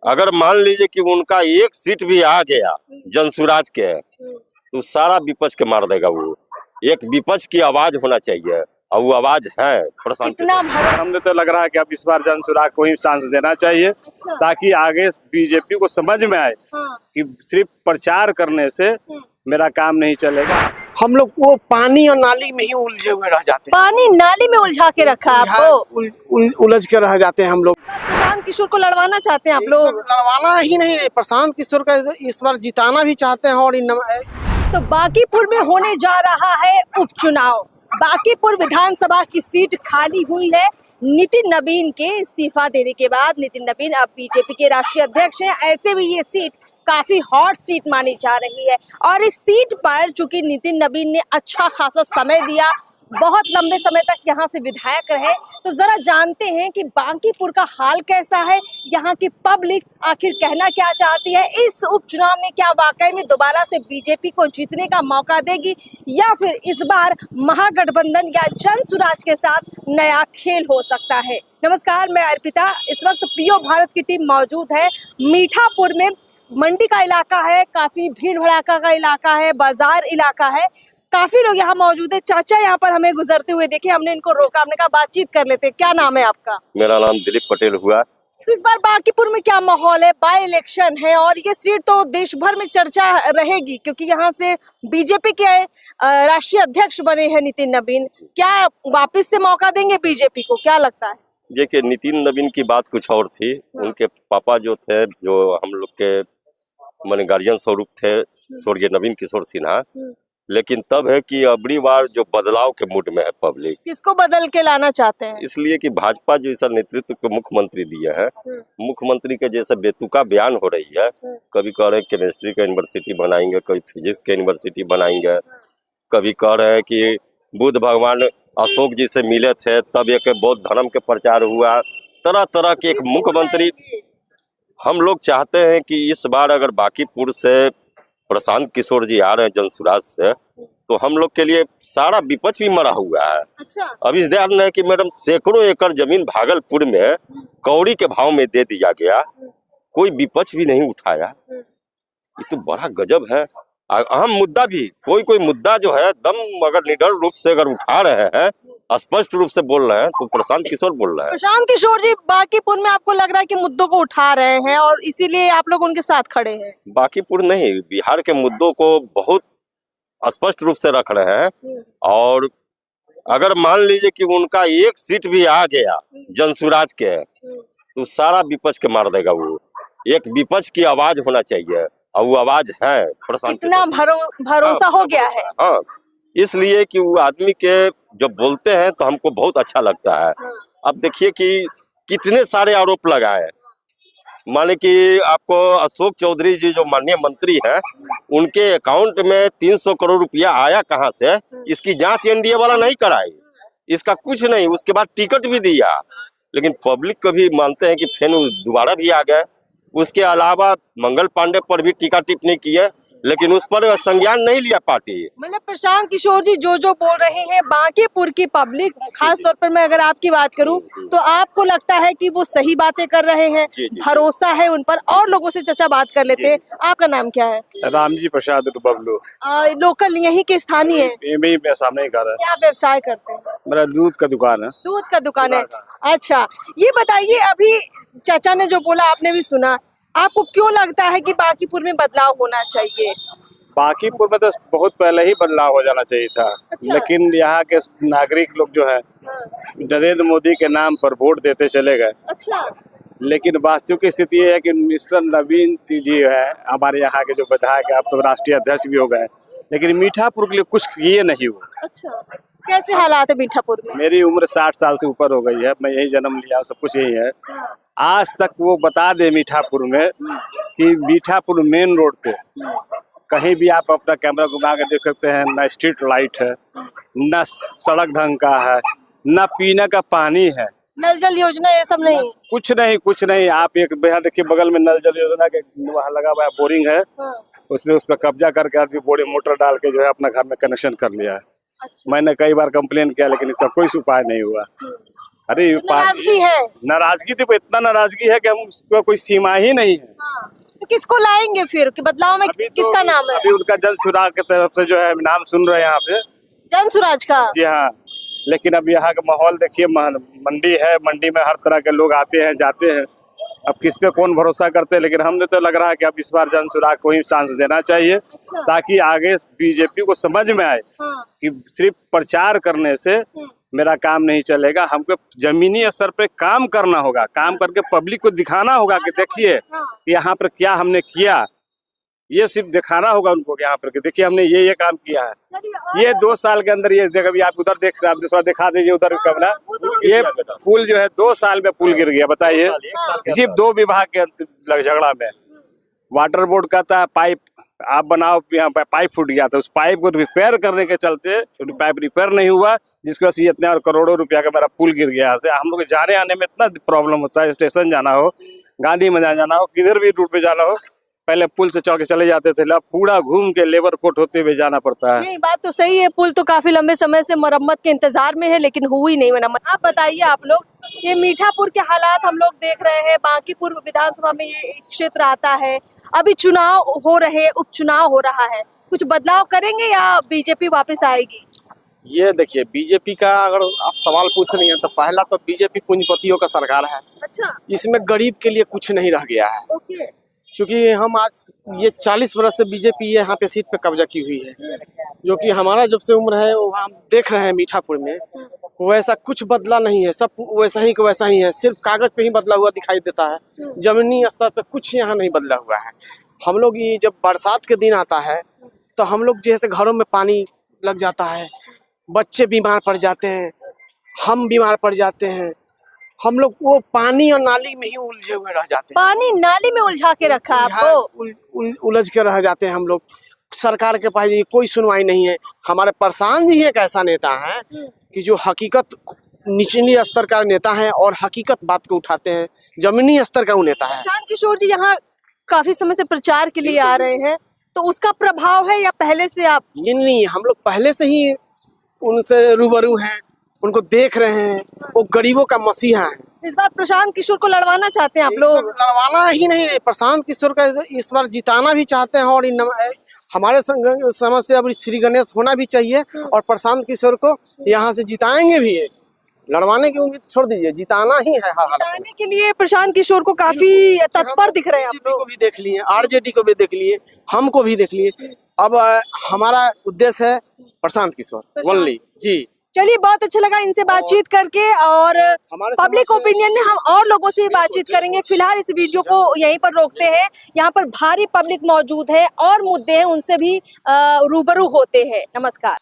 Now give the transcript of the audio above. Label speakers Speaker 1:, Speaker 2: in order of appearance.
Speaker 1: अगर मान लीजिए कि उनका एक सीट भी आ गया जनसुराज के, तो सारा विपक्ष के मार देगा वो। एक विपक्ष की आवाज होना चाहिए और वो आवाज है प्रशांत किशोर।
Speaker 2: हमने तो लग रहा है कि अब इस बार जनसुराज को ही चांस देना चाहिए।
Speaker 3: अच्छा।
Speaker 2: ताकि आगे बीजेपी को समझ में आए कि सिर्फ प्रचार करने से मेरा काम नहीं चलेगा।
Speaker 4: हम लोग वो पानी और नाली में ही उलझे हुए रह जाते हैं।
Speaker 3: पानी नाली में उलझा के रखा है आपको।
Speaker 4: उलझ के रह जाते हैं हम लोग।
Speaker 3: प्रशांत किशोर को लड़वाना चाहते हैं आप लोग?
Speaker 4: लड़वाना ही नहीं, प्रशांत किशोर का इस बार जिताना भी चाहते हैं। और
Speaker 3: तो बांकीपुर में होने जा रहा है उपचुनाव। बांकीपुर विधानसभा की सीट खाली हुई है। नितिन नवीन के इस्तीफा देने के बाद नितिन नवीन अब बीजेपी के राष्ट्रीय अध्यक्ष हैं। ऐसे में ये सीट काफी हॉट सीट मानी जा रही है और इस सीट पर चूंकि नितिन नवीन ने अच्छा खासा समय दिया, बहुत लंबे समय तक यहाँ से विधायक रहे, तो जरा जानते हैं कि बांकीपुर का हाल कैसा है, यहाँ की पब्लिक आखिर कहना क्या चाहती है। इस उपचुनाव में क्या वाकई में दोबारा से बीजेपी को जीतने का मौका देगी या फिर इस बार महागठबंधन या जनसुराज के साथ नया खेल हो सकता है। नमस्कार, मैं अर्पिता। इस वक्त पीओ भारत की टीम मौजूद है मीठापुर में। मंडी का इलाका है, काफी भीड़ भड़ाका का इलाका है, बाजार इलाका है, काफी लोग यहाँ मौजूद है। चाचा यहाँ पर हमें गुजरते हुए देखे, हमने इनको रोका, हमने कहा बातचीत कर लेते। क्या नाम है आपका?
Speaker 1: मेरा नाम दिलीप पटेल हुआ।
Speaker 3: तो इस बार बांकीपुर में क्या माहौल है? बाय इलेक्शन है और ये सीट तो देश भर में चर्चा रहेगी क्योंकि यहाँ से बीजेपी के राष्ट्रीय अध्यक्ष बने हैं नितिन नवीन। क्या वापस से मौका देंगे बीजेपी को, क्या लगता है?
Speaker 1: देखिए, नितिन नवीन की बात कुछ और थी। उनके पापा जो थे, जो हम लोग के माने गार्जियन स्वरूप थे, स्वर्गीय नवीन किशोर सिन्हा। लेकिन तब है कि अबड़ी बार जो बदलाव के मूड में है पब्लिक।
Speaker 3: किसको बदल के लाना चाहते हैं?
Speaker 1: इसलिए कि भाजपा जैसा नेतृत्व को मुख्यमंत्री दिया है, मुख्यमंत्री के जैसे बेतुका बयान हो रही है। कभी कह रहे हैं केमिस्ट्री का यूनिवर्सिटी बनाएंगे, कभी फिजिक्स का यूनिवर्सिटी बनाएंगे, कभी कह रहे हैं कि बुद्ध भगवान अशोक जी से मिले थे तब एक बौद्ध धर्म के प्रचार हुआ। तरह तरह के एक मुख्यमंत्री। हम लोग चाहते हैं कि इस बार अगर बांकीपुर से प्रशांत किशोर जी आ रहे हैं जनसुराज से, तो हम लोग के लिए सारा विपक्ष भी मरा हुआ है।
Speaker 3: अच्छा।
Speaker 1: अब इस ध्यान है कि मैडम सैकड़ों एकड़ जमीन भागलपुर में कौड़ी के भाव में दे दिया गया, कोई विपक्ष भी नहीं उठाया। ये तो बड़ा गजब है। अहम मुद्दा भी कोई मुद्दा जो है दम अगर निडर रूप से अगर उठा रहे हैं, स्पष्ट रूप से बोल रहे हैं, तो प्रशांत किशोर बोल रहे हैं।
Speaker 3: प्रशांत किशोर जी बांकीपुर में आपको लग रहा है कि मुद्दों को उठा रहे हैं और इसीलिए आप लोग उनके साथ खड़े हैं?
Speaker 1: बांकीपुर नहीं, बिहार के मुद्दों को बहुत स्पष्ट रूप से रख रहे हैं। और अगर मान लीजिए कि उनका एक सीट भी आ गया जनसुराज के, तो सारा विपक्ष के मार देगा वो। एक विपक्ष की आवाज होना चाहिए और वो आवाज है प्रशांत।
Speaker 3: इतना भरोसा हो गया है।
Speaker 1: हाँ, इसलिए कि वो आदमी के जब बोलते हैं तो हमको बहुत अच्छा लगता है। अब देखिए कि कितने सारे आरोप लगाए। माने कि आपको अशोक चौधरी जी जो माननीय मंत्री हैं, उनके अकाउंट में 300 करोड़ रुपया आया कहां से, इसकी जांच एनडीए वाला नहीं कराई, इसका कुछ नहीं। उसके बाद टिकट भी दिया, लेकिन पब्लिक को भी मानते हैं कि फिर दोबारा भी आ गए। उसके अलावा मंगल पांडे पर भी टीका टिप्पणी की है, लेकिन उस पर संज्ञान नहीं लिया पार्टी।
Speaker 3: मतलब प्रशांत किशोर जी जो बोल रहे हैं, बांकीपुर की पब्लिक, खास तौर पर मैं अगर आपकी बात करूं, तो आपको लगता है कि वो सही बातें कर रहे हैं? भरोसा है उन पर। और लोगों से चर्चा बात कर लेते हैं। आपका नाम क्या है?
Speaker 2: रामजी प्रसाद बबलू।
Speaker 3: लोकल यहीं के स्थानीय है?
Speaker 2: सामने कर रहा है।
Speaker 3: क्या व्यवसाय करते हैं?
Speaker 2: मेरा दूध का दुकान है।
Speaker 3: दूध का दुकान है। अच्छा, ये बताइए, अभी चाचा ने जो बोला आपने भी सुना, आपको क्यों लगता है कि बांकीपुर में बदलाव होना चाहिए?
Speaker 2: बांकीपुर में तो बहुत पहले ही बदलाव हो जाना चाहिए था।
Speaker 3: अच्छा।
Speaker 2: लेकिन यहाँ के नागरिक लोग जो है नरेंद्र मोदी के नाम पर वोट देते चले गए।
Speaker 3: अच्छा।
Speaker 2: लेकिन वास्तविक स्थिति ये है कि मिस्टर नवीन जी है हमारे यहाँ के जो विधायक है, अब तो राष्ट्रीय अध्यक्ष भी हो गए, लेकिन मीठापुर के लिए कुछ किए नहीं वो।
Speaker 3: अच्छा, कैसे हालात है मीठापुर में?
Speaker 2: मेरी उम्र 60 साल से ऊपर हो गई है, मैं यही जन्म लिया, सब कुछ यही है। आज तक वो बता दे मीठापुर में कि मीठापुर मेन रोड पे कहीं भी आप अपना कैमरा घुमा के देख सकते हैं, ना स्ट्रीट लाइट है, ना सड़क ढंग का है, ना पीने का पानी है।
Speaker 3: नल जल योजना ये सब नहीं?
Speaker 2: कुछ नहीं। आप एक यहाँ देखिए, बगल में नल जल योजना के वहाँ लगा हुआ है, बोरिंग है। उसमें उस पर कब्जा करके आदमी बोरिंग मोटर डाल के जो है अपना घर में कनेक्शन कर लिया है।
Speaker 3: अच्छा।
Speaker 2: मैंने कई बार कंप्लेन किया, लेकिन इसका कोई उपाय नहीं हुआ। अरे
Speaker 3: नाराजगी है।
Speaker 2: नाराजगी तो इतना नाराजगी है कि हम उसका कोई सीमा ही नहीं है।
Speaker 3: हाँ। तो किसको लाएंगे फिर कि बदलाव में
Speaker 2: अभी तो
Speaker 3: किसका नाम है?
Speaker 2: अभी उनका जन सुराग की तरफ से जो है नाम सुन रहे हैं यहाँ पे।
Speaker 3: जन सुराज का।
Speaker 2: जी हाँ, लेकिन अब यहाँ का माहौल देखिए, मंडी है, मंडी में हर तरह के लोग आते हैं जाते हैं। अब किस पे कौन भरोसा करते हैं, लेकिन हमें तो लग रहा है कि अब इस बार जन सुराग को ही चांस देना चाहिए।
Speaker 3: अच्छा।
Speaker 2: ताकि आगे बीजेपी को समझ में आए
Speaker 3: हाँ।
Speaker 2: कि सिर्फ प्रचार करने से मेरा काम नहीं चलेगा, हमको जमीनी स्तर पे काम करना होगा, काम करके पब्लिक को दिखाना होगा कि देखिए यहाँ पर क्या हमने किया। ये सिर्फ दिखाना होगा उनको यहाँ पर कि देखिए हमने ये काम किया है। ये 2 साल के अंदर ये जगह भी आप उधर आप दूसरा दिखा दीजिए, उधर कैमरा, ये पुल जो है 2 साल में पुल गिर गया। बताइए, सिर्फ 2 विभाग के झगड़ा में। वाटर बोर्ड का था पाइप आप बनाओ, यहाँ पाइप फूट गया था, उस पाइप को रिपेयर करने के चलते पाइप रिपेयर नहीं हुआ, जिसकी वजह से इतना और करोड़ों रुपया का मेरा पुल गिर गया। से हम लोग जाने आने में इतना प्रॉब्लम होता है, स्टेशन जाना हो, गांधी मैदान जाना हो, किधर भी रूट पे जाना हो, पहले पुल से चढ़ के चले जाते थे, अब पूरा घूम के लेबर कोर्ट होते हुए जाना पड़ता है।
Speaker 3: नहीं, बात तो सही है, पुल तो काफी लंबे समय से मरम्मत के इंतजार में है, लेकिन हुई नहीं मरम्मत। आप बताइए, आप लोग, ये मीठापुर के हालात हम लोग देख रहे हैं। बांकीपुर विधानसभा में ये एक क्षेत्र आता है, अभी चुनाव हो रहे, उपचुनाव हो रहा है, कुछ बदलाव करेंगे या बीजेपी वापस आएगी?
Speaker 4: ये देखिए, बीजेपी का अगर आप सवाल पूछ रही हैं तो पहला तो बीजेपी पूंजीपतियों का सरकार है।
Speaker 3: अच्छा।
Speaker 4: इसमें गरीब के लिए कुछ नहीं रह गया है।
Speaker 3: ओके।
Speaker 4: क्योंकि हम आज ये 40 वर्ष से बीजेपी यहाँ पे सीट पे कब्जा की हुई है, जो कि हमारा जब से उम्र है वो हम देख रहे हैं मीठापुर में वैसा कुछ बदला नहीं है, सब वैसा ही को वैसा ही है, सिर्फ कागज पे ही बदला हुआ दिखाई देता है, जमीनी स्तर पे कुछ यहाँ नहीं बदला हुआ है। हम लोग ये जब बरसात के दिन आता है तो हम लोग जैसे घरों में पानी लग जाता है, बच्चे बीमार पड़ जाते हैं, हम बीमार पड़ जाते हैं, हम लोग वो पानी और नाली में ही उलझे हुए रह जाते हैं।
Speaker 3: पानी नाली में उलझा के रखा आपको?
Speaker 4: उलझ के रह जाते हैं हम लोग। सरकार के पास कोई सुनवाई नहीं है। हमारे प्रशांत जी एक ऐसा नेता है कि जो हकीकत निचली स्तर का नेता है और हकीकत बात को उठाते हैं, जमीनी स्तर का वो नेता है।
Speaker 3: प्रशांत किशोर जी यहाँ काफी समय से प्रचार के लिए आ रहे हैं, तो उसका प्रभाव है या पहले से आप?
Speaker 4: नहीं, हम लोग पहले से ही उनसे रूबरू हैं, उनको देख रहे हैं, वो गरीबों का मसीहा है।
Speaker 3: इस बार प्रशांत किशोर को लड़वाना चाहते हैं आप लोग?
Speaker 4: लड़वाना ही नहीं, प्रशांत किशोर का इस बार जिताना भी चाहते हैं, और हमारे समझ से अब श्री गणेश होना भी चाहिए, और प्रशांत किशोर को यहाँ से जिताएंगे भी। लड़वाने की उम्मीद छोड़ दीजिए, जिताना ही है हर हालत में।
Speaker 3: जिताने के लिए प्रशांत किशोर को काफी तत्पर दिख रहे हैं आप
Speaker 4: बीजेपी
Speaker 3: लोग।
Speaker 4: को भी देख लिए, आरजेडी को भी देख लिए, हमको भी देख लिए। अब हमारा उद्देश्य है प्रशांत किशोर ओनली जी।
Speaker 3: चलिए, बहुत अच्छा लगा इनसे बातचीत करके, और पब्लिक ओपिनियन में हम और लोगों से बातचीत करेंगे। फिलहाल इस वीडियो को यहीं पर रोकते हैं। यहाँ पर भारी पब्लिक मौजूद है और मुद्दे हैं, उनसे भी रूबरू होते हैं। नमस्कार।